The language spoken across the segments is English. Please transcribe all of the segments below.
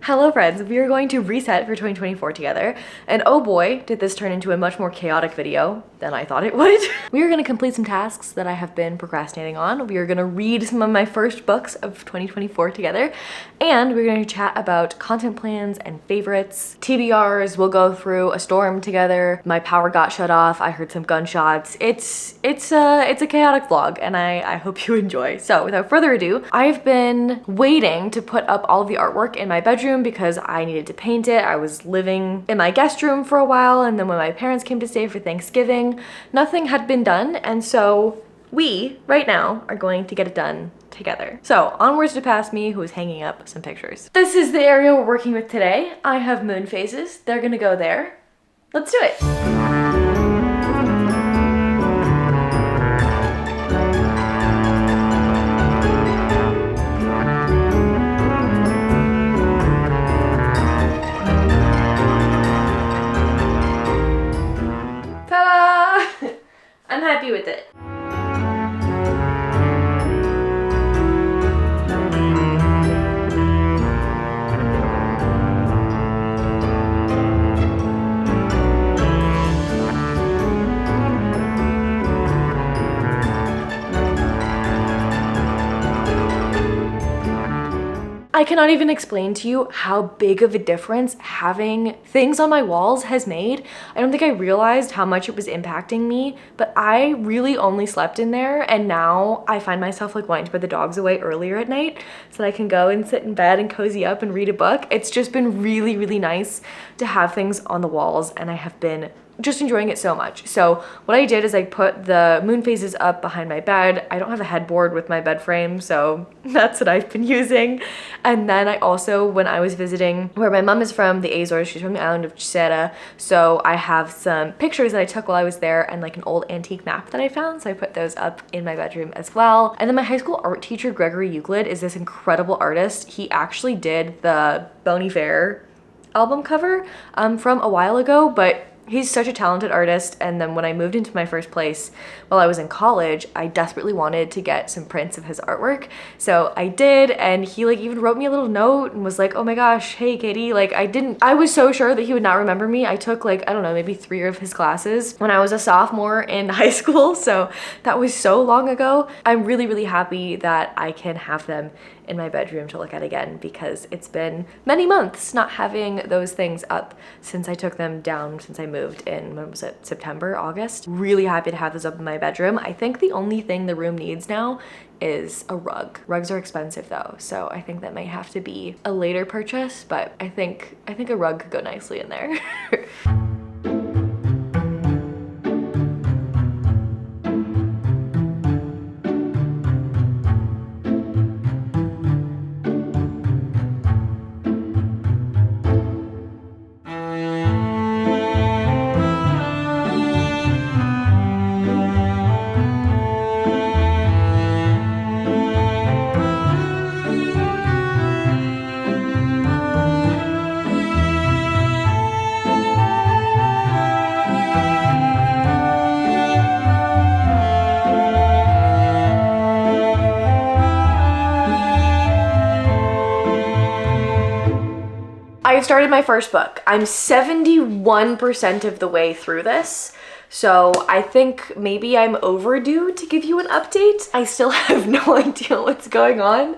Hello friends, we are going to reset for 2024 together, and oh boy, did this turn into a much more chaotic video than I thought it would. We are going to complete some tasks that I have been procrastinating on. We are going to read some of my first books of 2024 together, and we're going to chat about content plans and favorites. TBRs, we'll go through a storm together. My power got shut off, I heard some gunshots. It's a chaotic vlog, and I hope you enjoy. So without further ado, I've been waiting to put up all of the artwork in my bedroom because I needed to paint it. I was living in my guest room for a while, and then when my parents came to stay for Thanksgiving, nothing had been done, and so we, right now, are going to get it done together. So, onwards to past me, who is hanging up some pictures. This is the area we're working with today. I have moon phases. They're gonna go there. Let's do it. Ta-da! I'm happy with it. I cannot even explain to you how big of a difference having things on my walls has made. I don't think I realized how much it was impacting me, but I really only slept in there, and now I find myself like wanting to put the dogs away earlier at night so that I can go and sit in bed and cozy up and read a book. It's just been really, really nice to have things on the walls, and I have been just enjoying it so much. So what I did is I put the moon phases up behind my bed. I don't have a headboard with my bed frame, so that's what I've been using. And then I also, when I was visiting where my mom is from, the Azores, she's from the island of Chisera, so I have some pictures that I took while I was there and like an old antique map that I found, so I put those up in my bedroom as well. And then my high school art teacher, Gregory Euclid, is this incredible artist. He actually did the Bon Iver album cover from a while ago, but he's such a talented artist, and then when I moved into my first place while I was in college, I desperately wanted to get some prints of his artwork. So I did, and he like even wrote me a little note and was like, oh my gosh, hey Katie, like I was so sure that he would not remember me. I took like, I don't know, maybe 3 of his classes when I was a sophomore in high school, so that was so long ago. I'm really, really happy that I can have them in my bedroom to look at again, because it's been many months not having those things up since I took them down since I moved in, when was it, September, August? Really happy to have this up in my bedroom. I think the only thing the room needs now is a rug. Rugs are expensive though, so I think that might have to be a later purchase, but I think a rug could go nicely in there. I started my first book. I'm 71% of the way through this, so I think maybe I'm overdue to give you an update. I still have no idea what's going on.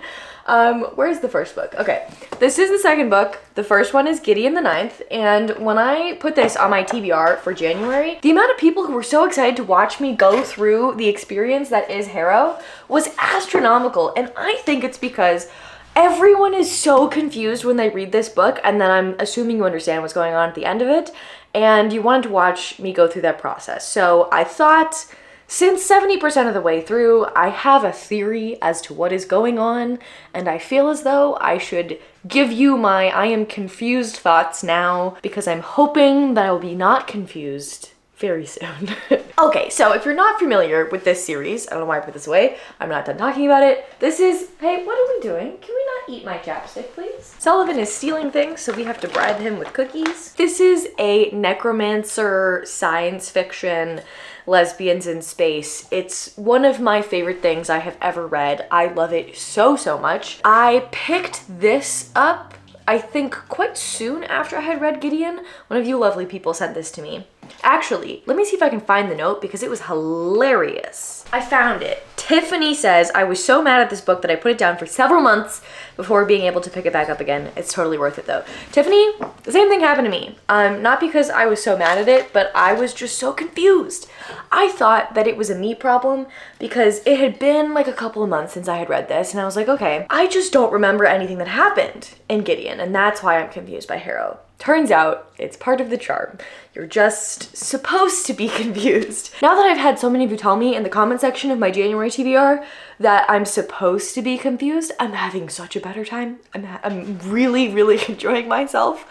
Where's the first book? Okay, this is the second book. The first one is Gideon the Ninth, and when I put this on my TBR for January, the amount of people who were so excited to watch me go through the experience that is Harrow was astronomical, and I think it's because everyone is so confused when they read this book, and then I'm assuming you understand what's going on at the end of it, and you wanted to watch me go through that process. So I thought, since 70% of the way through, I have a theory as to what is going on, and I feel as though I should give you my I am confused thoughts now, because I'm hoping that I will be not confused very soon. Okay, so if you're not familiar with this series, I don't know why I put this away, I'm not done talking about it. This is, hey, what are we doing? Can we not eat my chapstick, please? Sullivan is stealing things, so we have to bribe him with cookies. This is a necromancer science fiction lesbians in space. It's one of my favorite things I have ever read. I love it so, so much. I picked this up I think quite soon after I had read Gideon, one of you lovely people sent this to me. Actually, let me see if I can find the note because it was hilarious. I found it. Tiffany says, I was so mad at this book that I put it down for several months before being able to pick it back up again. It's totally worth it though. Tiffany, the same thing happened to me. Not because I was so mad at it, but I was just so confused. I thought that it was a me problem because it had been like a couple of months since I had read this, and I was like, okay, I just don't remember anything that happened in Gideon, and that's why I'm confused by Harrow. Turns out it's part of the charm. You're just supposed to be confused. Now that I've had so many of you tell me in the comment section of my January TBR that I'm supposed to be confused, I'm having such a better time. I'm really, really enjoying myself.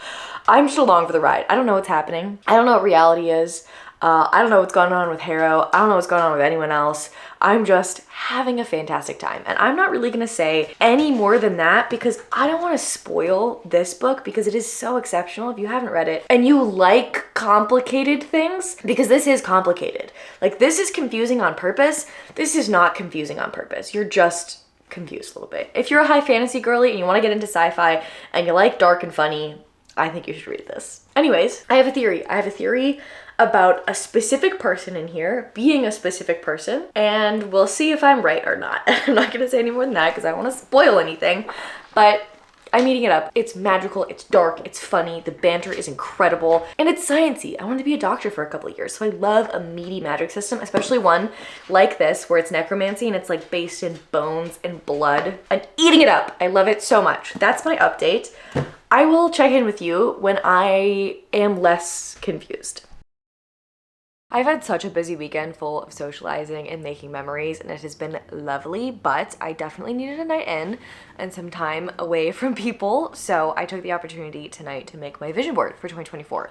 I'm just along for the ride. I don't know what's happening. I don't know what reality is. I don't know what's going on with Harrow. I don't know what's going on with anyone else. I'm just having a fantastic time. And I'm not really gonna say any more than that because I don't wanna spoil this book because it is so exceptional if you haven't read it and you like complicated things, because this is complicated. Like, this is confusing on purpose. This is not confusing on purpose. You're just confused a little bit. If you're a high fantasy girly and you wanna get into sci-fi and you like dark and funny, I think you should read this. Anyways, I have a theory. I have a theory about a specific person in here being a specific person, and we'll see if I'm right or not. I'm not gonna say any more than that because I don't want to spoil anything, but I'm eating it up. It's magical, it's dark, it's funny, the banter is incredible, and it's sciencey. I wanted to be a doctor for a couple of years, so I love a meaty magic system, especially one like this where it's necromancy and it's like based in bones and blood. I'm eating it up. I love it so much. That's my update. I will check in with you when I am less confused. I've had such a busy weekend full of socializing and making memories, and it has been lovely, but I definitely needed a night in and some time away from people, so I took the opportunity tonight to make my vision board for 2024.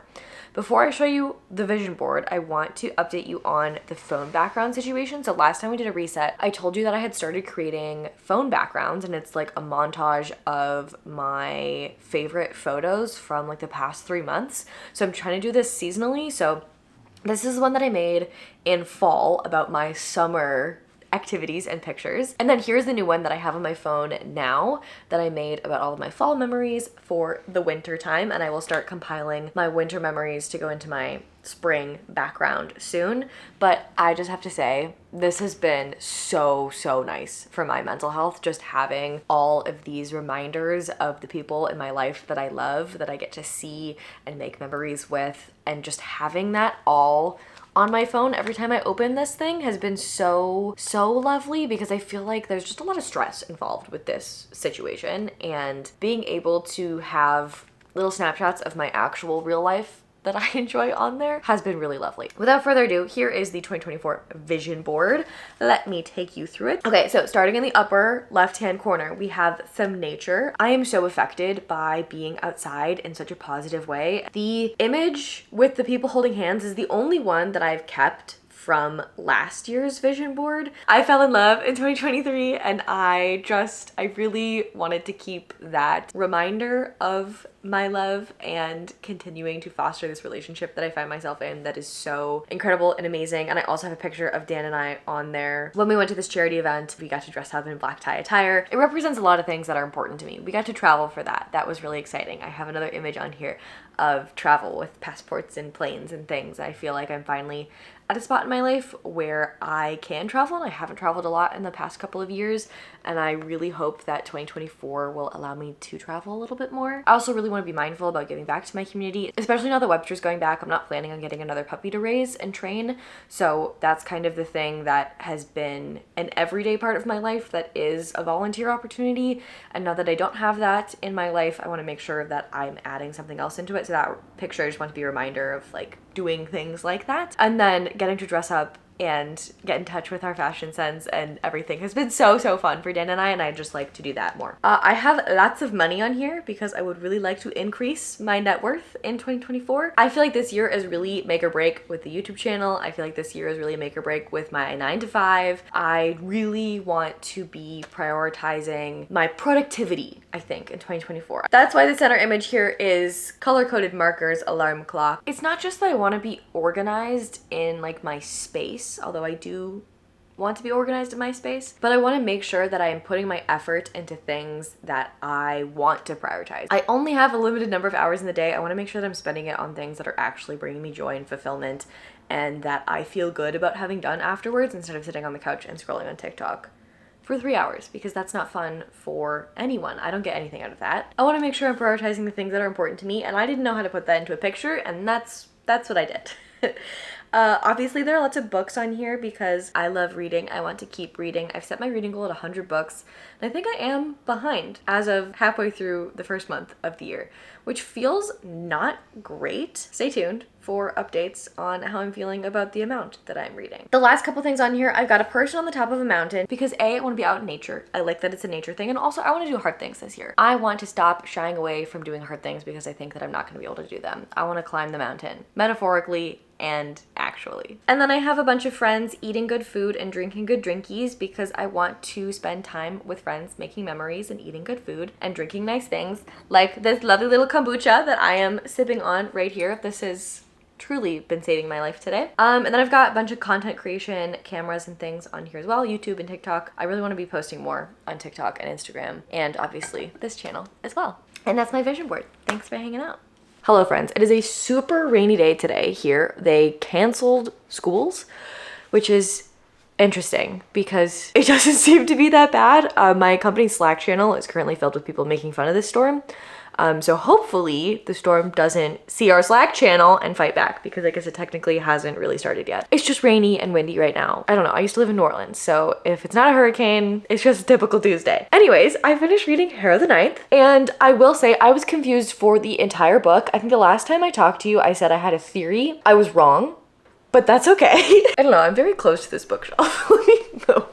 Before I show you the vision board, I want to update you on the phone background situation. So last time we did a reset, I told you that I had started creating phone backgrounds, and it's like a montage of my favorite photos from like the past 3 months. So I'm trying to do this seasonally, so this is one that I made in fall about my summer activities and pictures. And then here's the new one that I have on my phone now that I made about all of my fall memories for the winter time. And I will start compiling my winter memories to go into my spring background soon. But I just have to say, this has been so nice for my mental health, just having all of these reminders of the people in my life that I love, that I get to see and make memories with, and just having that all on my phone every time I open this thing has been so lovely, because I feel like there's just a lot of stress involved with this situation, and being able to have little snapshots of my actual real life that I enjoy on there has been really lovely. Without further ado, here is the 2024 vision board. Let me take you through it. Okay, so starting in the upper left-hand corner, we have some nature. I am so affected by being outside in such a positive way. The image with the people holding hands is the only one that I've kept from last year's vision board. I fell in love in 2023, and I really wanted to keep that reminder of my love and continuing to foster this relationship that I find myself in that is so incredible and amazing. And I also have a picture of Dan and I on there. When we went to this charity event, we got to dress up in black tie attire. It represents a lot of things that are important to me. We got to travel for that. That was really exciting. I have another image on here of travel with passports and planes and things. I feel like I'm finally at a spot in my life where I can travel, and I haven't traveled a lot in the past couple of years, and I really hope that 2024 will allow me to travel a little bit more. I also really want to be mindful about giving back to my community, especially now that Webster's going back. I'm not planning on getting another puppy to raise and train, so that's kind of the thing that has been an everyday part of my life that is a volunteer opportunity, and now that I don't have that in my life, I want to make sure that I'm adding something else into it. So that picture, I just want to be a reminder of like doing things like that. And then getting to dress up and get in touch with our fashion sense and everything has been so fun for Dan and I just like to do that more. I have lots of money on here because I would really like to increase my net worth in 2024. I feel like this year is really make or break with the YouTube channel. I feel like this year is really make or break with my 9-to-5. I really want to be prioritizing my productivity, I think, in 2024. That's why the center image here is color-coded markers, alarm clock. It's not just that I want to be organized in like my space, although I do want to be organized in my space, but I want to make sure that I am putting my effort into things that I want to prioritize. I only have a limited number of hours in the day. I want to make sure that I'm spending it on things that are actually bringing me joy and fulfillment and that I feel good about having done afterwards instead of sitting on the couch and scrolling on TikTok for 3 hours, because that's not fun for anyone. I don't get anything out of that. I want to make sure I'm prioritizing the things that are important to me, and I didn't know how to put that into a picture, and that's what I did. Obviously there are lots of books on here because I love reading. I want to keep reading. I've set my reading goal at 100 books, and I think I am behind as of halfway through the first month of the year, which feels not great. Stay tuned for updates on how I'm feeling about the amount that I'm reading. The last couple things on here, I've got a person on the top of a mountain because A, I want to be out in nature. I like that it's a nature thing, and also I want to do hard things this year. I want to stop shying away from doing hard things because I think that I'm not going to be able to do them. I want to climb the mountain, metaphorically and actually. And then I have a bunch of friends eating good food and drinking good drinkies because I want to spend time with friends making memories and eating good food and drinking nice things, like this lovely little kombucha that I am sipping on right here. This has truly been saving my life today. And then I've got a bunch of content creation cameras and things on here as well, YouTube and TikTok. I really want to be posting more on TikTok and Instagram, and obviously this channel as well. And that's my vision board. Thanks for hanging out. Hello friends, it is a super rainy day today here. They canceled schools, which is interesting because it doesn't seem to be that bad. My company's Slack channel is currently filled with people making fun of this storm. So hopefully the storm doesn't see our Slack channel and fight back, because I guess it technically hasn't really started yet. It's just rainy and windy right now. I don't know, I used to live in New Orleans, so if it's not a hurricane, it's just a typical Tuesday. Anyways, I finished reading Harrow the Ninth, and I will say I was confused for the entire book. I think the last time I talked to you, I said I had a theory. I was wrong, but that's okay. I don't know, I'm very close to this bookshelf. Let me move.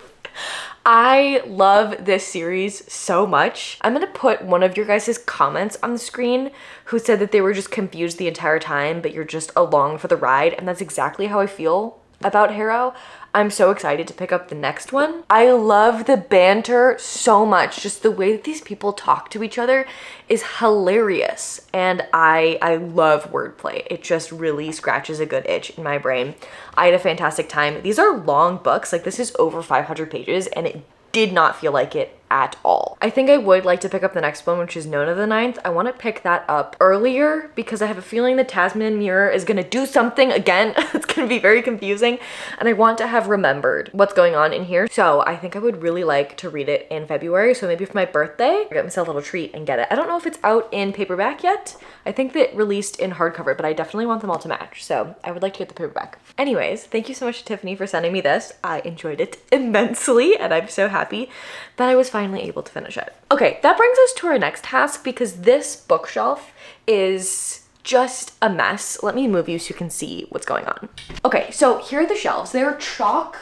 I love this series so much. I'm gonna put one of your guys' comments on the screen who said that they were just confused the entire time, but you're just along for the ride. And that's exactly how I feel about Harrow. I'm so excited to pick up the next one. I love the banter so much. Just the way that these people talk to each other is hilarious. And I love wordplay. It just really scratches a good itch in my brain. I had a fantastic time. These are long books. Like, this is over 500 pages, and it did not feel like it at all. I think I would like to pick up the next one, which is Nona the Ninth. I want to pick that up earlier because I have a feeling the Tasman Mirror is going to do something again. It's going to be very confusing, and I want to have remembered what's going on in here. So I think I would really like to read it in February. So maybe for my birthday, I'll get myself a little treat and get it. I don't know if it's out in paperback yet. I think that it released in hardcover, but I definitely want them all to match. So I would like to get the paperback. Anyways, thank you so much to Tiffany for sending me this. I enjoyed it immensely, and I'm so happy that I was finally able to finish it. Okay, that brings us to our next task because this bookshelf is just a mess. Let me move you so you can see what's going on. Okay, so here are the shelves. They're chock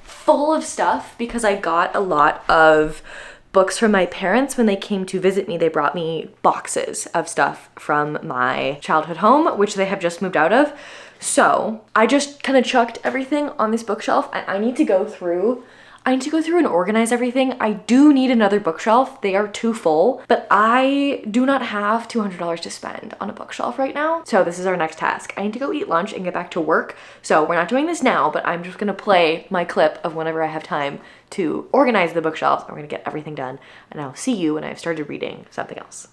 full of stuff because I got a lot of books from my parents when they came to visit me. They brought me boxes of stuff from my childhood home, which they have just moved out of. So I just kind of chucked everything on this bookshelf, and I need to go through and organize everything. I do need another bookshelf. They are too full, but I do not have $200 to spend on a bookshelf right now. So this is our next task. I need to go eat lunch and get back to work. So we're not doing this now, but I'm just gonna play my clip of whenever I have time to organize the bookshelves. And we're gonna get everything done, and I'll see you when I've started reading something else.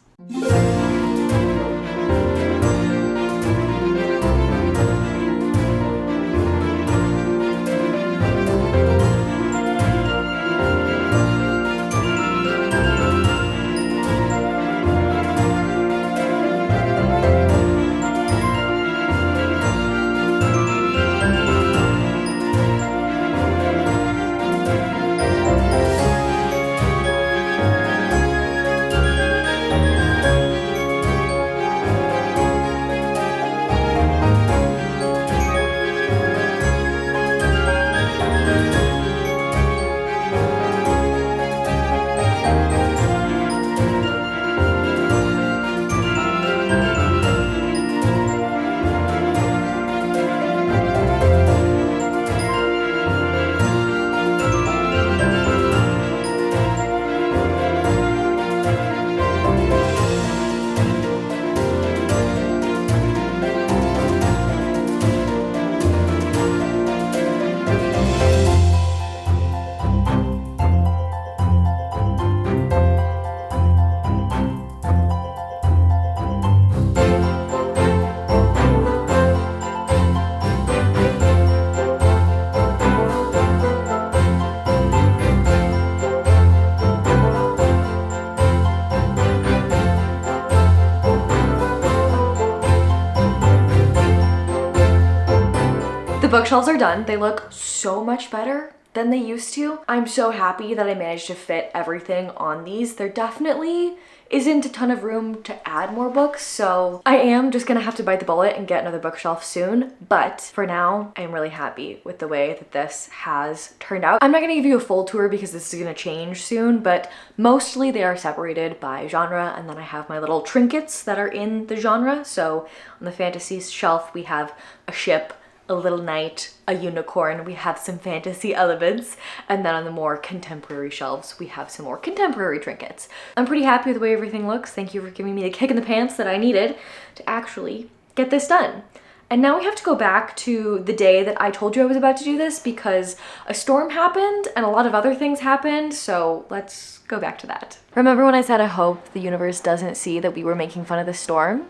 bookshelves are done. They look so much better than they used to. I'm so happy that I managed to fit everything on these. There definitely isn't a ton of room to add more books, so I am just gonna have to bite the bullet and get another bookshelf soon. But for now, I'm really happy with the way that this has turned out. I'm not gonna give you a full tour because this is gonna change soon, but mostly they are separated by genre, and then I have my little trinkets that are in the genre. So on the fantasy shelf, we have a ship, a little knight, a unicorn, we have some fantasy elements, and then on the more contemporary shelves, we have some more contemporary trinkets. I'm pretty happy with the way everything looks. Thank you for giving me the kick in the pants that I needed to actually get this done. And now we have to go back to the day that I told you I was about to do this because a storm happened and a lot of other things happened, so let's go back to that. Remember when I said I hope the universe doesn't see that we were making fun of the storm?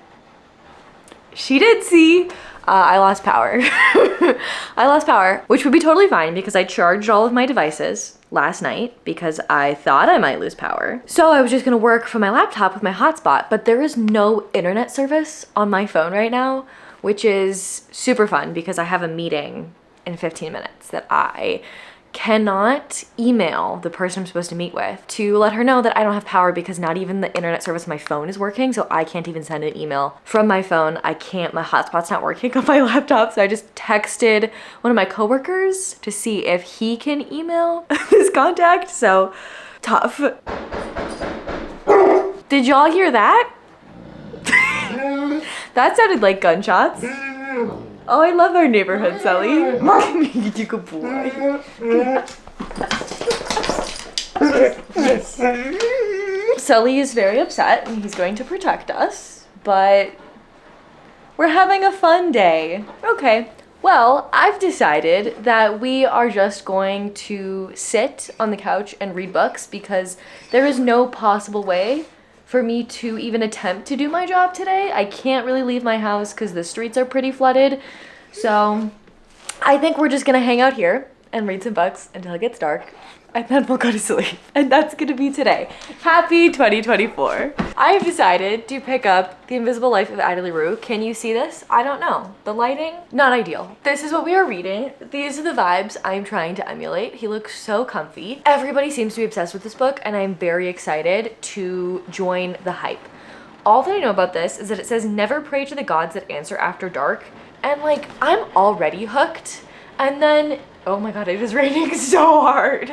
She did see. I lost power. I lost power, which would be totally fine because I charged all of my devices last night because I thought I might lose power. So I was just gonna work from my laptop with my hotspot, but there is no internet service on my phone right now, which is super fun because I have a meeting in 15 minutes that I cannot email the person I'm supposed to meet with to let her know that I don't have power because not even the internet service on my phone is working, so I can't even send an email from my phone. I can't, my hotspot's not working on my laptop, so I just texted one of my coworkers to see if he can email this contact, so tough. Did y'all hear that? That sounded like gunshots. Oh, I love our neighborhood, Sully. You good boy. Sully is very upset and he's going to protect us, but we're having a fun day. Okay, well, I've decided that we are just going to sit on the couch and read books because there is no possible way for me to even attempt to do my job today. I can't really leave my house because the streets are pretty flooded. So I think we're just gonna hang out here and read some books until it gets dark, and then we'll go to sleep. And that's gonna be today. Happy 2024. I've decided to pick up The Invisible Life of Addie LaRue. Can you see this? I don't know. The lighting, not ideal. This is what we are reading. These are the vibes I'm trying to emulate. He looks so comfy. Everybody seems to be obsessed with this book, and I'm very excited to join the hype. All that I know about this is that it says never pray to the gods that answer after dark, and like, I'm already hooked. And then, oh my god, it is raining so hard.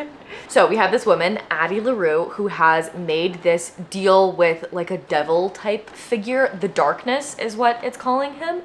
So we have this woman, Addie LaRue, who has made this deal with like a devil type figure. The Darkness is what it's calling him.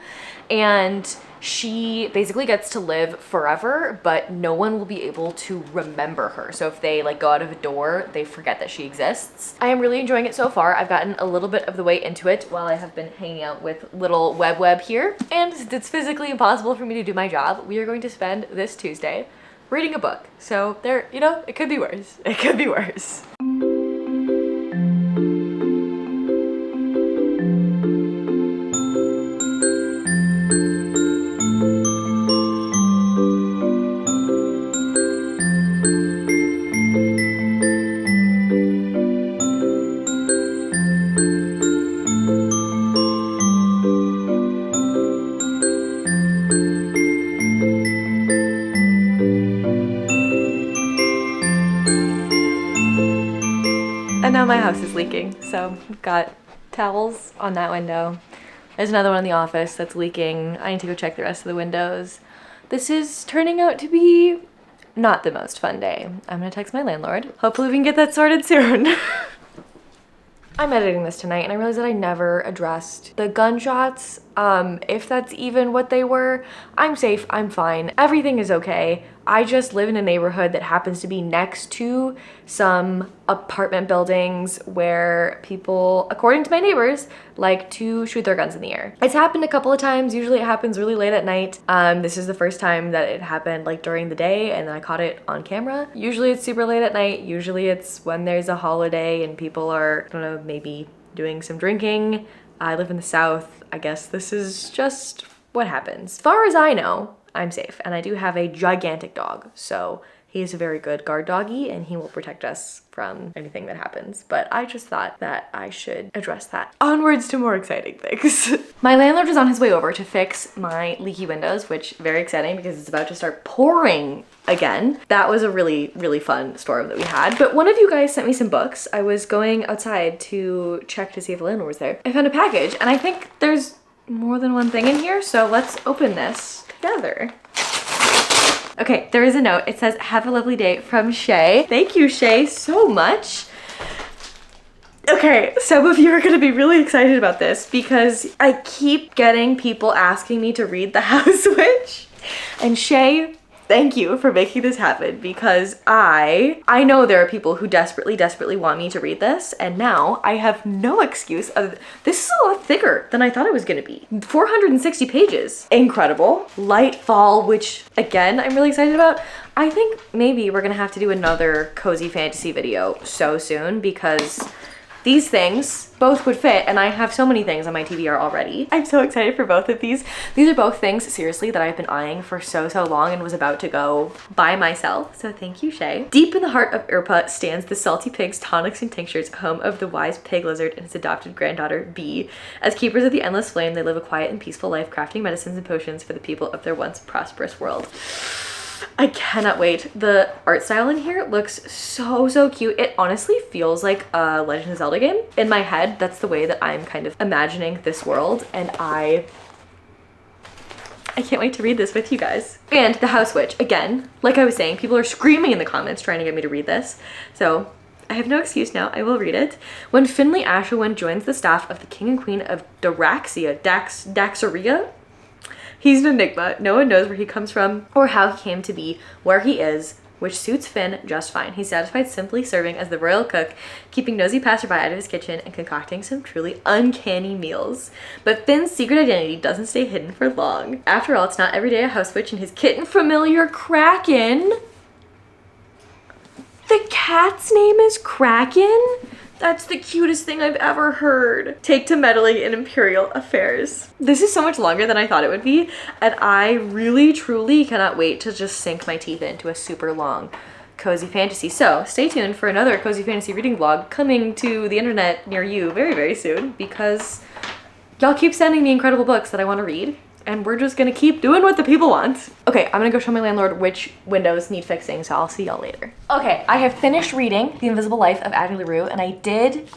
And she basically gets to live forever, but no one will be able to remember her. So if they like go out of a door, they forget that she exists. I am really enjoying it so far. I've gotten a little bit of the way into it while I have been hanging out with little Web here. And since it's physically impossible for me to do my job, we are going to spend this Tuesday reading a book. So there, you know, it could be worse. It could be worse. And now my house is leaking, so I've got towels on that window. There's another one in the office that's leaking. I need to go check the rest of the windows. This is turning out to be not the most fun day. I'm gonna text my landlord. Hopefully we can get that sorted soon. I'm editing this tonight and I realized that I never addressed the gunshots. If that's even what they were. I'm safe, I'm fine. Everything is okay. I just live in a neighborhood that happens to be next to some apartment buildings where people, according to my neighbors, like to shoot their guns in the air. It's happened a couple of times. Usually it happens really late at night. This is the first time that it happened like during the day and then I caught it on camera. Usually it's super late at night. Usually it's when there's a holiday and people are, I don't know, maybe doing some drinking. I live in the South. I guess this is just what happens. As far as I know, I'm safe, and I do have a gigantic dog, so He's a very good guard doggy and he will protect us from anything that happens. But I just thought that I should address that. Onwards to more exciting things. My landlord was on his way over to fix my leaky windows, which very exciting because it's about to start pouring again. That was a really, really fun storm that we had. But one of you guys sent me some books. I was going outside to check to see if the landlord was there. I found a package and I think there's more than one thing in here. So let's open this together. Okay, there is a note. It says, have a lovely day from Shay. Thank you, Shay, so much. Okay, some of you are gonna be really excited about this because I keep getting people asking me to read The House Witch. And Shay, thank you for making this happen because I know there are people who desperately want me to read this, and now I have no excuse. This is a lot thicker than I thought it was gonna be. 460 pages. Incredible. Lightfall, which again, I'm really excited about. I think maybe we're gonna have to do another cozy fantasy video so soon because these things both would fit, and I have so many things on my TBR already. I'm so excited for both of these. These are both things, seriously, that I've been eyeing for so long and was about to go buy myself. So thank you, Shay. Deep in the heart of Irpa stands the Salty Pigs, Tonics, and Tinctures, home of the wise pig lizard and his adopted granddaughter, Bee. As keepers of the endless flame, they live a quiet and peaceful life, crafting medicines and potions for the people of their once prosperous world. I cannot wait. The art style in here looks so cute. It honestly feels like a Legend of Zelda game. In my head, that's the way that I'm kind of imagining this world, and I can't wait to read this with you guys. And The House Witch, again, like I was saying, people are screaming in the comments trying to get me to read this. So I have no excuse now, I will read it. When Finley Ashwin joins the staff of the King and Queen of Daxaria, he's an enigma. No one knows where he comes from or how he came to be where he is, which suits Finn just fine. He's satisfied simply serving as the royal cook, keeping nosy passerby out of his kitchen and concocting some truly uncanny meals. But Finn's secret identity doesn't stay hidden for long. After all, it's not every day a house witch and his kitten familiar Kraken. The cat's name is Kraken? That's the cutest thing I've ever heard. Take to meddling in imperial affairs. This is so much longer than I thought it would be, and I really, truly cannot wait to just sink my teeth into a super long cozy fantasy. So stay tuned for another cozy fantasy reading vlog coming to the internet near you very soon, because y'all keep sending me incredible books that I want to read, and we're just gonna keep doing what the people want. Okay, I'm gonna go show my landlord which windows need fixing, so I'll see y'all later. Okay, I have finished reading The Invisible Life of Addie LaRue, and I did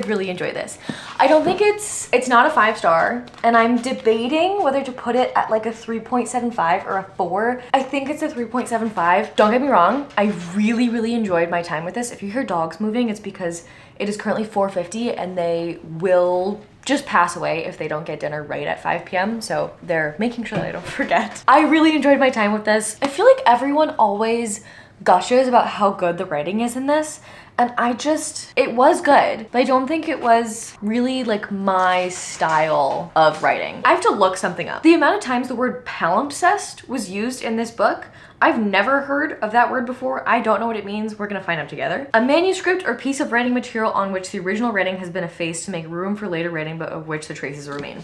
really enjoy this. I don't think it's not a 5-star, and I'm debating whether to put it at like a 3.75 or a 4. I think it's a 3.75. Don't get me wrong, I really enjoyed my time with this. If you hear dogs moving, it's because it is currently 4:50 and they will just pass away if they don't get dinner right at 5 p.m. So they're making sure that I don't forget. I really enjoyed my time with this. I feel like everyone always gushes about how good the writing is in this. And it was good, but I don't think it was really like my style of writing. I have to look something up. The amount of times the word palimpsest was used in this book, I've never heard of that word before. I don't know what it means. We're gonna find out together. A manuscript or piece of writing material on which the original writing has been effaced to make room for later writing, but of which the traces remain.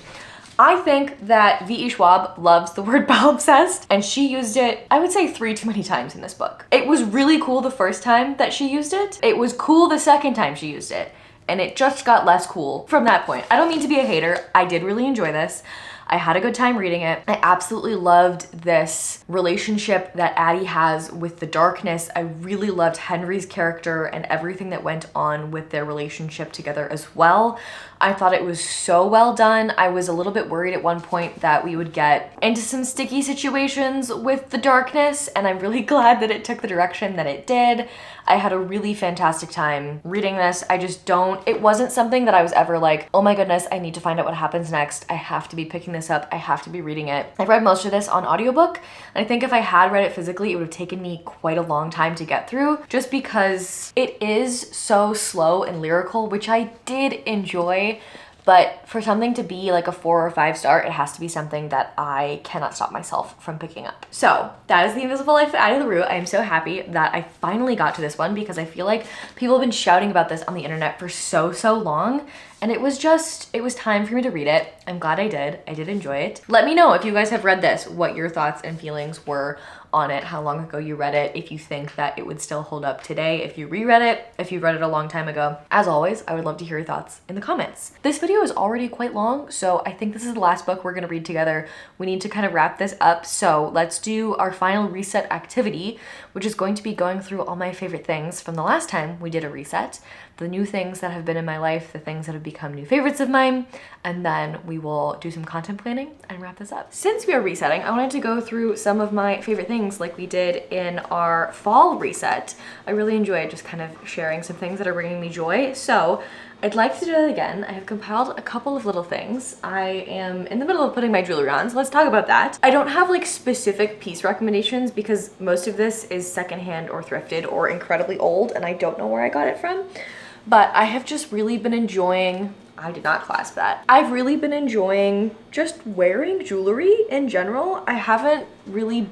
I think that V.E. Schwab loves the word palimpsest, and she used it, I would say 3 too many times in this book. It was really cool the first time that she used it. It was cool the second time she used it, and it just got less cool from that point. I don't mean to be a hater. I did really enjoy this. I had a good time reading it. I absolutely loved this relationship that Addie has with the darkness. I really loved Henry's character and everything that went on with their relationship together as well. I thought it was so well done. I was a little bit worried at one point that we would get into some sticky situations with the darkness, and I'm really glad that it took the direction that it did. I had a really fantastic time reading this. It wasn't something that I was ever like, oh my goodness, I need to find out what happens next. I have to be picking this up. I have to be reading it. I read most of this on audiobook, and I think if I had read it physically, it would have taken me quite a long time to get through, just because it is so slow and lyrical, which I did enjoy. But for something to be like a 4 or 5 star, it has to be something that I cannot stop myself from picking up. So that is The Invisible Life of Addie LaRue. I am so happy that I finally got to this one, because I feel like people have been shouting about this on the internet for so long. And it was time for me to read it. I'm glad I did. I did enjoy it. Let me know if you guys have read this, what your thoughts and feelings were on it, how long ago you read it, if you think that it would still hold up today, if you reread it, if you read it a long time ago. As always, I would love to hear your thoughts in the comments. This video is already quite long, so I think this is the last book we're gonna read together. We need to kind of wrap this up, so let's do our final reset activity, which is going to be going through all my favorite things from the last time we did a reset, the new things that have been in my life, the things that have become new favorites of mine, and then we will do some content planning and wrap this up. Since we are resetting, I wanted to go through some of my favorite things like we did in our fall reset. I really enjoyed just kind of sharing some things that are bringing me joy. So I'd like to do that again. I have compiled a couple of little things. I am in the middle of putting my jewelry on, so let's talk about that. I don't have like specific piece recommendations because most of this is secondhand or thrifted or incredibly old and I don't know where I got it from. But I have just really been enjoying, I did not clasp that. I've really been enjoying just wearing jewelry in general. I haven't really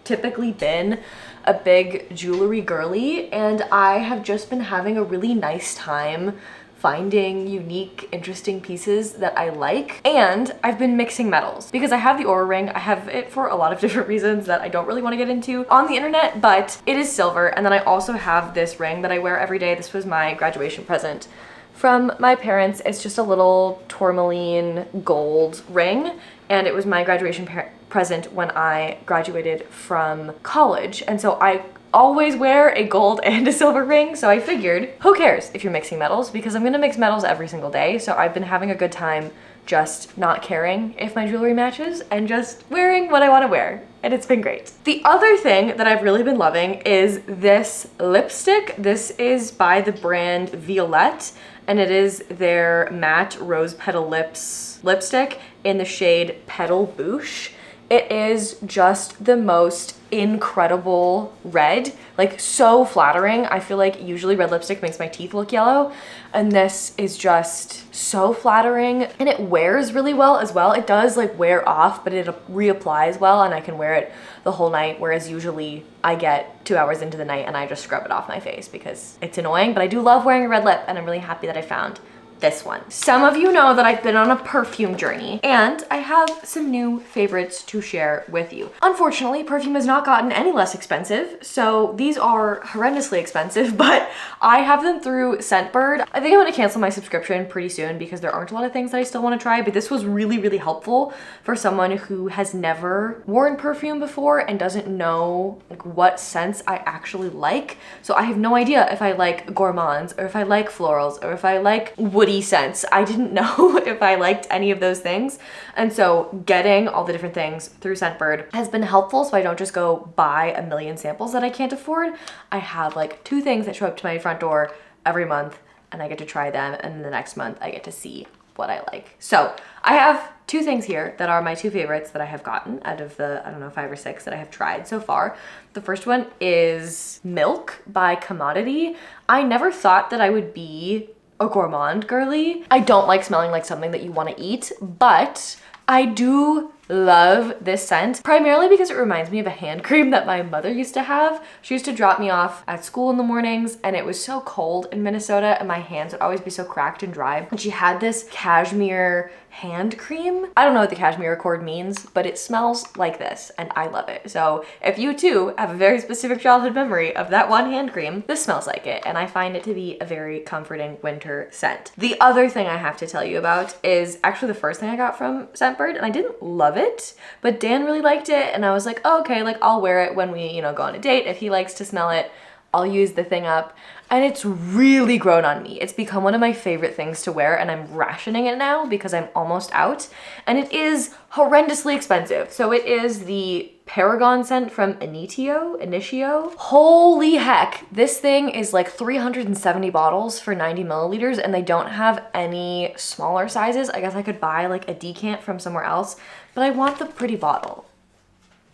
typically been a big jewelry girly, and I have just been having a really nice time finding unique, interesting pieces that I like. And I've been mixing metals because I have the Aura ring. I have it for a lot of different reasons that I don't really want to get into on the internet, but it is silver. And then I also have this ring that I wear every day. This was my graduation present from my parents. It's just a little tourmaline gold ring, and it was my graduation present when I graduated from college. And so I always wear a gold and a silver ring, so I figured, who cares if you're mixing metals, because I'm gonna mix metals every single day. So I've been having a good time just not caring if my jewelry matches and just wearing what I want to wear, and it's been great. The other thing that I've really been loving is this lipstick. This is by the brand Violette, and it is their matte rose petal lips lipstick in the shade Petal Bouche. It is just the most incredible red, like so flattering. I feel like usually red lipstick makes my teeth look yellow, and this is just so flattering, and it wears really well as well. It does like wear off, but it reapplies well, and I can wear it the whole night, whereas usually I get 2 hours into the night and I just scrub it off my face because it's annoying. But I do love wearing a red lip, and I'm really happy that I found this one. Some of you know that I've been on a perfume journey, and I have some new favorites to share with you. Unfortunately, perfume has not gotten any less expensive, so these are horrendously expensive, but I have them through Scentbird. I think I'm gonna cancel my subscription pretty soon because there aren't a lot of things that I still wanna try, but this was really, really helpful for someone who has never worn perfume before and doesn't know like what scents I actually like. So I have no idea if I like gourmands or if I like florals or if I like woody scents. I didn't know if I liked any of those things. And so getting all the different things through Scentbird has been helpful, so I don't just go buy a million samples that I can't afford. I have like 2 things that show up to my front door every month, and I get to try them, and then the next month I get to see what I like. So I have 2 things here that are my 2 favorites that I have gotten out of the, I don't know, 5 or 6 that I have tried so far. The first one is Milk by Commodity. I never thought that I would be a gourmand girly. I don't like smelling like something that you want to eat, but I do love this scent, primarily because it reminds me of a hand cream that my mother used to have. She used to drop me off at school in the mornings, and it was so cold in Minnesota and my hands would always be so cracked and dry. And she had this cashmere hand cream. I don't know what the cashmere accord means, but it smells like this and I love it. So if you too have a very specific childhood memory of that one hand cream, this smells like it, and I find it to be a very comforting winter scent. The other thing I have to tell you about is actually the first thing I got from Scentbird, and I didn't love it, but Dan really liked it, and I was like, oh, okay, like I'll wear it when we, you know, go on a date. If he likes to smell it, I'll use the thing up. And it's really grown on me. It's become one of my favorite things to wear, and I'm rationing it now because I'm almost out. And it is horrendously expensive. So it is the Paragon scent from Initio. Holy heck, this thing is like 370 bottles for 90 milliliters, and they don't have any smaller sizes. I guess I could buy like a decant from somewhere else, but I want the pretty bottle.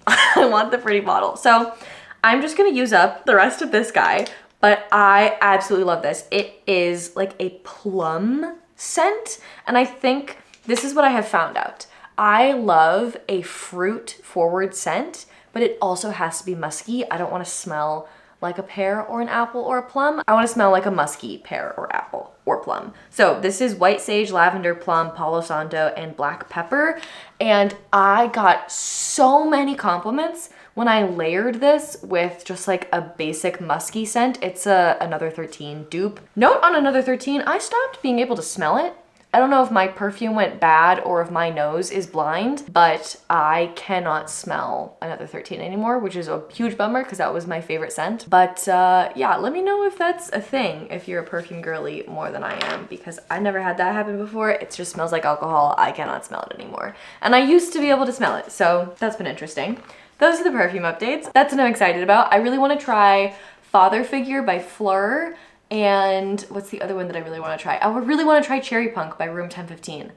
I want the pretty bottle. So I'm just gonna use up the rest of this guy, but I absolutely love this. It is like a plum scent, and I think this is what I have found out. I love a fruit forward scent, but it also has to be musky. I don't want to smell like a pear or an apple or a plum. I want to smell like a musky pear or apple or plum. So this is white sage, lavender, plum, palo santo, and black pepper. And I got so many compliments when I layered this with just like a basic musky scent. It's a Another 13 dupe. Note on Another 13, I stopped being able to smell it. I don't know if my perfume went bad or if my nose is blind, but I cannot smell Another 13 anymore, which is a huge bummer because that was my favorite scent. But yeah, let me know if that's a thing, if you're a perfume girly more than I am, because I never had that happen before. It just smells like alcohol. I cannot smell it anymore. And I used to be able to smell it, so that's been interesting. Those are the perfume updates. That's what I'm excited about. I really want to try Father Figure by Fleur. And what's the other one that I really want to try? I would really want to try Cherry Punk by Room 1015.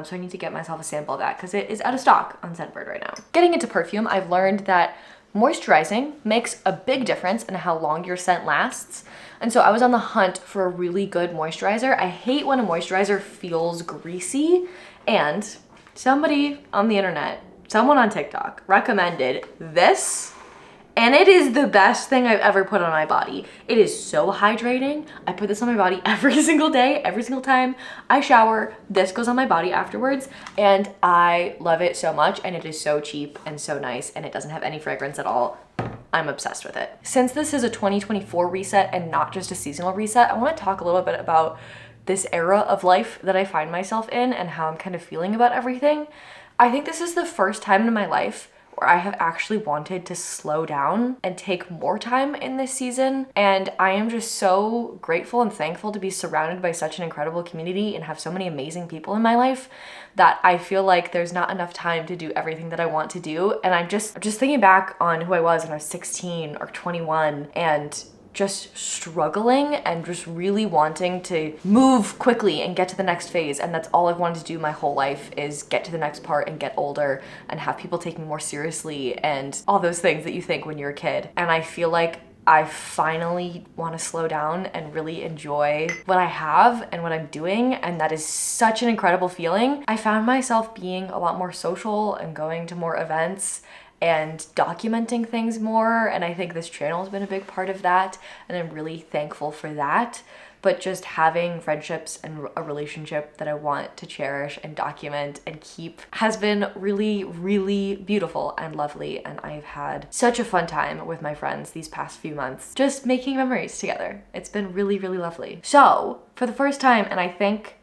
So I need to get myself a sample of that because it is out of stock on Scentbird right now. Getting into perfume, I've learned that moisturizing makes a big difference in how long your scent lasts. And so I was on the hunt for a really good moisturizer. I hate when a moisturizer feels greasy, and somebody on the internet, someone on TikTok recommended this. And it is the best thing I've ever put on my body. It is so hydrating. I put this on my body every single day, every single time I shower. This goes on my body afterwards, and I love it so much, and it is so cheap and so nice, and it doesn't have any fragrance at all. I'm obsessed with it. Since this is a 2024 reset and not just a seasonal reset, I want to talk a little bit about this era of life that I find myself in and how I'm kind of feeling about everything. I think this is the first time in my life where I have actually wanted to slow down and take more time in this season. And I am just so grateful and thankful to be surrounded by such an incredible community and have so many amazing people in my life that I feel like there's not enough time to do everything that I want to do. And I'm just thinking back on who I was when I was 16 or 21 and just struggling and just really wanting to move quickly and get to the next phase. And that's all I've wanted to do my whole life, is get to the next part and get older and have people take me more seriously and all those things that you think when you're a kid. And I feel like I finally want to slow down and really enjoy what I have and what I'm doing, and that is such an incredible feeling. I found myself being a lot more social and going to more events and documenting things more, and I think this channel has been a big part of that, and I'm really thankful for that. But just having friendships and a relationship that I want to cherish and document and keep has been really, really beautiful and lovely, and I've had such a fun time with my friends these past few months, just making memories together. It's been really, really lovely. So, for the first time in I think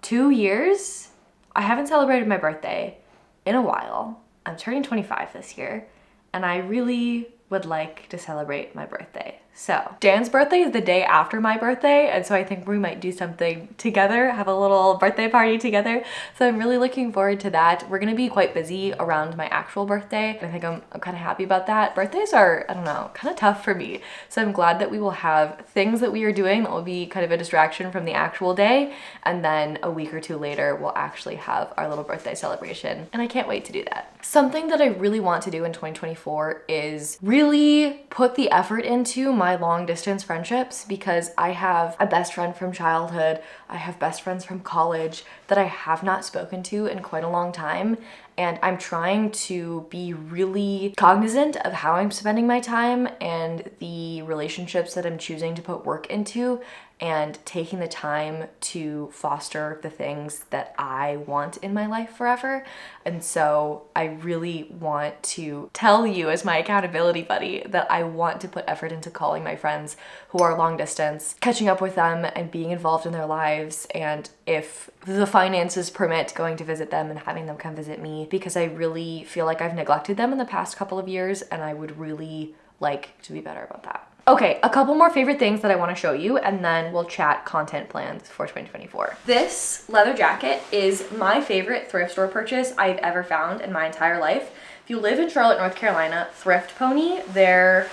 2 years, I haven't celebrated my birthday in a while. I'm turning 25 this year, and I really would like to celebrate my birthday. So Dan's birthday is the day after my birthday, and so I think we might do something together, have a little birthday party together. So I'm really looking forward to that. We're gonna be quite busy around my actual birthday, and I think I'm kind of happy about that. Birthdays are, I don't know, kind of tough for me. So I'm glad that we will have things that we are doing that will be kind of a distraction from the actual day, and then a week or two later, we'll actually have our little birthday celebration, and I can't wait to do that. Something that I really want to do in 2024 is really put the effort into my long distance friendships, because I have a best friend from childhood, I have best friends from college that I have not spoken to in quite a long time, and I'm trying to be really cognizant of how I'm spending my time and the relationships that I'm choosing to put work into, and taking the time to foster the things that I want in my life forever. And so I really want to tell you, as my accountability buddy, that I want to put effort into calling my friends who are long distance, catching up with them and being involved in their lives, and if the finances permit, going to visit them and having them come visit me, because I really feel like I've neglected them in the past couple of years, and I would really like to be better about that. Okay, a couple more favorite things that I want to show you, and then we'll chat content plans for 2024. This leather jacket is my favorite thrift store purchase I've ever found in my entire life. If you live in Charlotte, North Carolina, Thrift Pony, their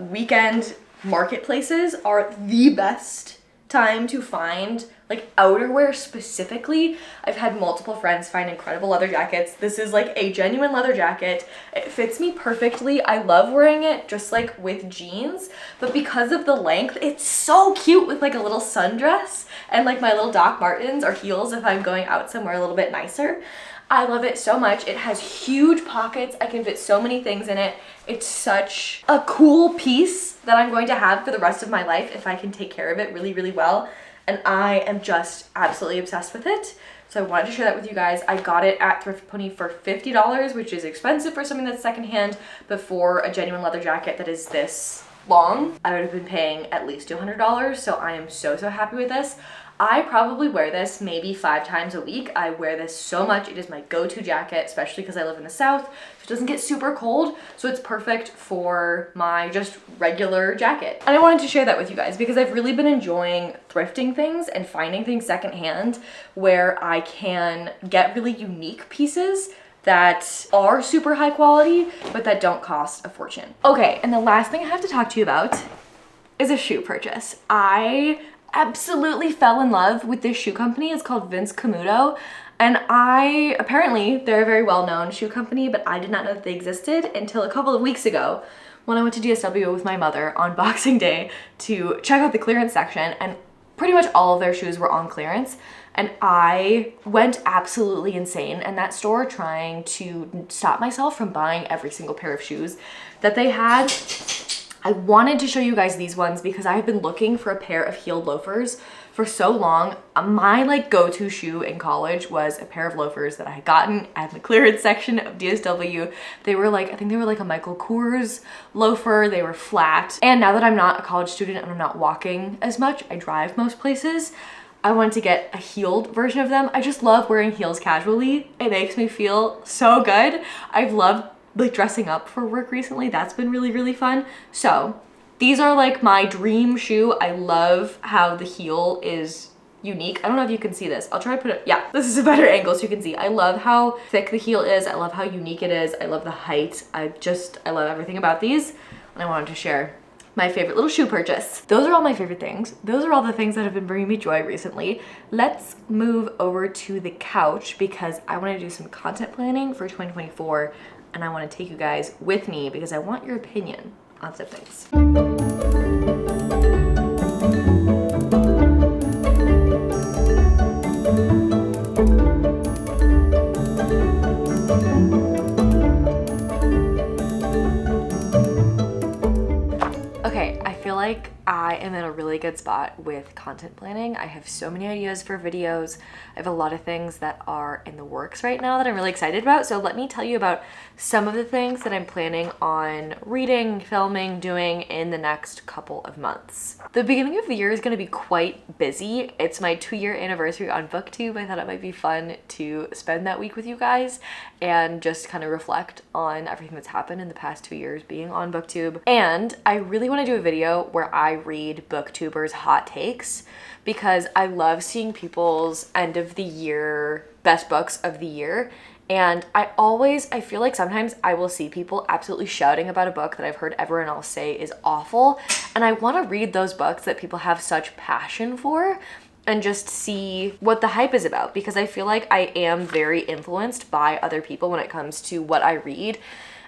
weekend marketplaces are the best time to find like outerwear specifically. I've had multiple friends find incredible leather jackets. This is like a genuine leather jacket. It fits me perfectly. I love wearing it just like with jeans, but because of the length, it's so cute with like a little sundress and like my little Doc Martens or heels if I'm going out somewhere a little bit nicer. I love it so much. It has huge pockets. I can fit so many things in it. It's such a cool piece that I'm going to have for the rest of my life if I can take care of it really, really well. And I am just absolutely obsessed with it. So I wanted to share that with you guys. I got it at Thrift Pony for $50, which is expensive for something that's secondhand, but for a genuine leather jacket that is this long, I would have been paying at least $200. So I am so, so happy with this. I probably wear this maybe 5 times a week. I wear this so much. It is my go-to jacket, especially because I live in the South, so it doesn't get super cold. So it's perfect for my just regular jacket. And I wanted to share that with you guys because I've really been enjoying thrifting things and finding things secondhand where I can get really unique pieces that are super high quality, but that don't cost a fortune. Okay, and the last thing I have to talk to you about is a shoe purchase. I absolutely fell in love with this shoe company. It's called Vince Camuto. And apparently they're a very well-known shoe company, but I did not know that they existed until a couple of weeks ago when I went to DSW with my mother on Boxing Day to check out the clearance section, and pretty much all of their shoes were on clearance. And I went absolutely insane in that store trying to stop myself from buying every single pair of shoes that they had. I wanted to show you guys these ones because I have been looking for a pair of heeled loafers for so long. My like go-to shoe in college was a pair of loafers that I had gotten at the clearance section of DSW. They were like, I think they were like a Michael Kors loafer. They were flat. And now that I'm not a college student and I'm not walking as much, I drive most places, I wanted to get a heeled version of them. I just love wearing heels casually. It makes me feel so good. I've loved like dressing up for work recently. That's been really, really fun. So these are like my dream shoe. I love how the heel is unique. I don't know if you can see this. I'll try to put it, yeah, this is a better angle so you can see. I love how thick the heel is. I love how unique it is. I love the height. I love everything about these. And I wanted to share my favorite little shoe purchase. Those are all my favorite things. Those are all the things that have been bringing me joy recently. Let's move over to the couch because I want to do some content planning for 2024. And I want to take you guys with me because I want your opinion on some things. Okay, I feel like I am in a really good spot with content planning. I have so many ideas for videos. I have a lot of things that are in the works right now that I'm really excited about. So let me tell you about some of the things that I'm planning on reading, filming, doing in the next couple of months. The beginning of the year is going to be quite busy. It's my 2-year anniversary on BookTube. I thought it might be fun to spend that week with you guys and just kind of reflect on everything that's happened in the past 2 years being on BookTube. And I really want to do a video where I read booktubers' hot takes because I love seeing people's end of the year best books of the year. And I feel like sometimes I will see people absolutely shouting about a book that I've heard everyone else say is awful. And I want to read those books that people have such passion for and just see what the hype is about, because I feel like I am very influenced by other people when it comes to what I read.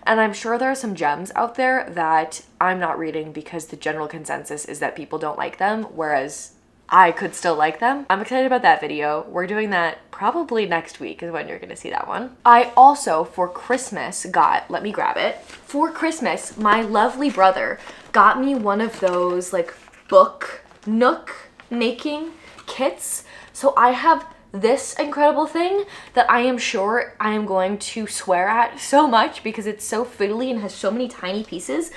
And I'm sure there are some gems out there that I'm not reading because the general consensus is that people don't like them, whereas I could still like them. I'm excited about that video. We're doing that probably next week is when you're gonna see that one. I also, for Christmas, let me grab it. For Christmas, my lovely brother got me one of those like book nook making kits. So I have this incredible thing that I am sure I am going to swear at so much because it's so fiddly and has so many tiny pieces,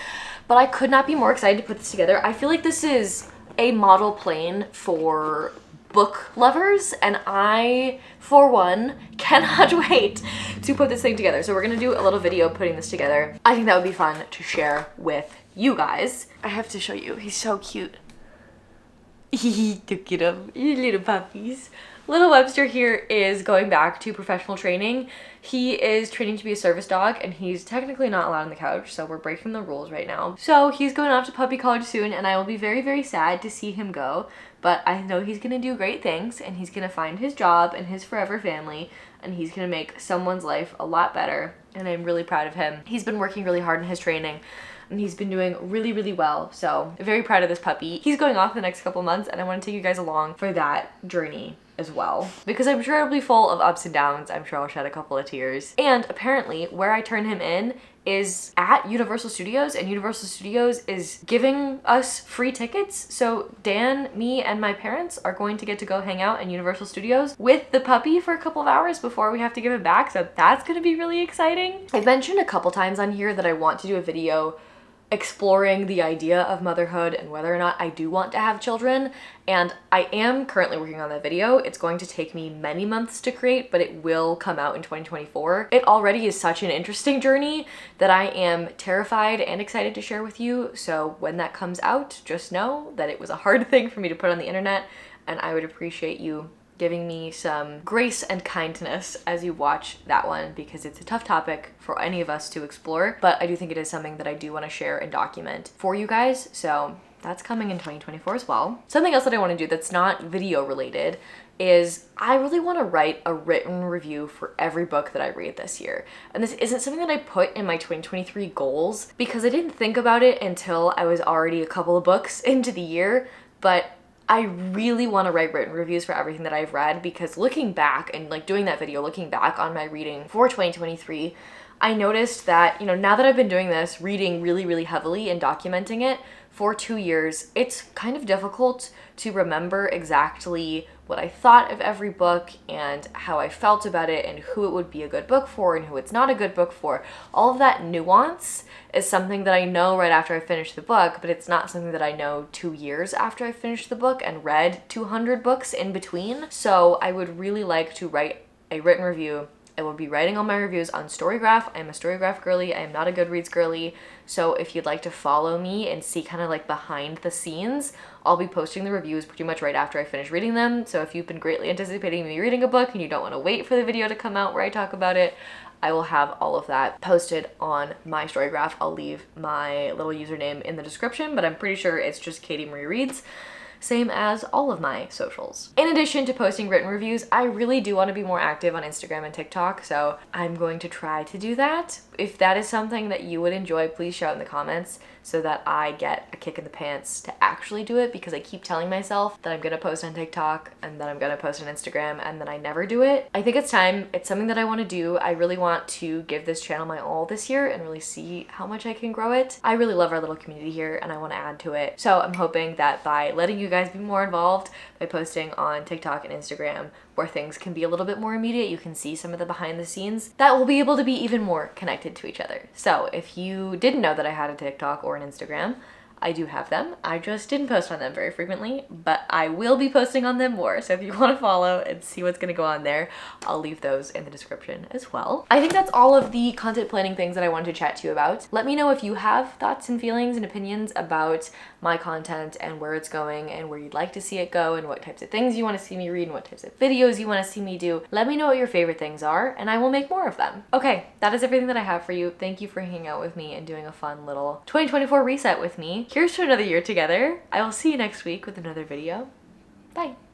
but I could not be more excited to put this together. I feel like this is a model plane for book lovers, and I, for one, cannot wait to put this thing together. So we're gonna do a little video putting this together. I think that would be fun to share with you guys. I have to show you, he's so cute. Look at him, you little puppies. Little Webster here is going back to professional training. He is training to be a service dog and he's technically not allowed on the couch, so we're breaking the rules right now. So he's going off to puppy college soon and I will be very, very sad to see him go, but I know he's gonna do great things and he's gonna find his job and his forever family and he's gonna make someone's life a lot better, and I'm really proud of him. He's been working really hard in his training and he's been doing really, really well. So I'm very proud of this puppy. He's going off the next couple months and I want to take you guys along for that journey as well, because I'm sure it'll be full of ups and downs. I'm sure I'll shed a couple of tears. And apparently where I turn him in is at Universal Studios, and Universal Studios is giving us free tickets. So Dan, me, and my parents are going to get to go hang out in Universal Studios with the puppy for a couple of hours before we have to give it back. So that's gonna be really exciting. I've mentioned a couple times on here that I want to do a video exploring the idea of motherhood and whether or not I do want to have children. And I am currently working on that video. It's going to take me many months to create, but it will come out in 2024. It already is such an interesting journey that I am terrified and excited to share with you. So when that comes out, just know that it was a hard thing for me to put on the internet, and I would appreciate you giving me some grace and kindness as you watch that one, because it's a tough topic for any of us to explore, but I do think it is something that I do want to share and document for you guys. So that's coming in 2024 as well. Something else that I want to do that's not video related is I really want to write a written review for every book that I read this year. And this isn't something that I put in my 2023 goals because I didn't think about it until I was already a couple of books into the year, but I really want to write written reviews for everything that I've read, because looking back and like doing that video, looking back on my reading for 2023, I noticed that, you know, now that I've been doing this, reading really, really heavily and documenting it for 2 years, it's kind of difficult to remember exactly what I thought of every book and how I felt about it and who it would be a good book for and who it's not a good book for. All of that nuance is something that I know right after I finish the book, but it's not something that I know 2 years after I finished the book and read 200 books in between. So I would really like to write a written review. I will be writing all my reviews on Storygraph. I'm a Storygraph girly. I am not a Goodreads girly. So if you'd like to follow me and see kind of like behind the scenes, I'll be posting the reviews pretty much right after I finish reading them. So if you've been greatly anticipating me reading a book and you don't want to wait for the video to come out where I talk about it, I will have all of that posted on my Storygraph. I'll leave my little username in the description, but I'm pretty sure it's just Katie Marie Reads. Same as all of my socials. In addition to posting written reviews, I really do want to be more active on Instagram and TikTok, so I'm going to try to do that. If that is something that you would enjoy, please shout in the comments so that I get a kick in the pants to actually do it, because I keep telling myself that I'm gonna post on TikTok and then I'm gonna post on Instagram and then I never do it. I think it's time. It's something that I want to do. I really want to give this channel my all this year and really see how much I can grow it. I really love our little community here and I want to add to it. So I'm hoping that by letting you guys be more involved, by posting on TikTok and Instagram where things can be a little bit more immediate, you can see some of the behind the scenes, that we'll be able to be even more connected to each other. So if you didn't know that I had a TikTok or an Instagram, I do have them. I just didn't post on them very frequently, but I will be posting on them more. So if you want to follow and see what's going to go on there, I'll leave those in the description as well. I think that's all of the content planning things that I wanted to chat to you about. Let me know if you have thoughts and feelings and opinions about my content and where it's going and where you'd like to see it go and what types of things you want to see me read and what types of videos you want to see me do. Let me know what your favorite things are and I will make more of them. Okay, that is everything that I have for you. Thank you for hanging out with me and doing a fun little 2024 reset with me. Here's to another year together. I will see you next week with another video. Bye.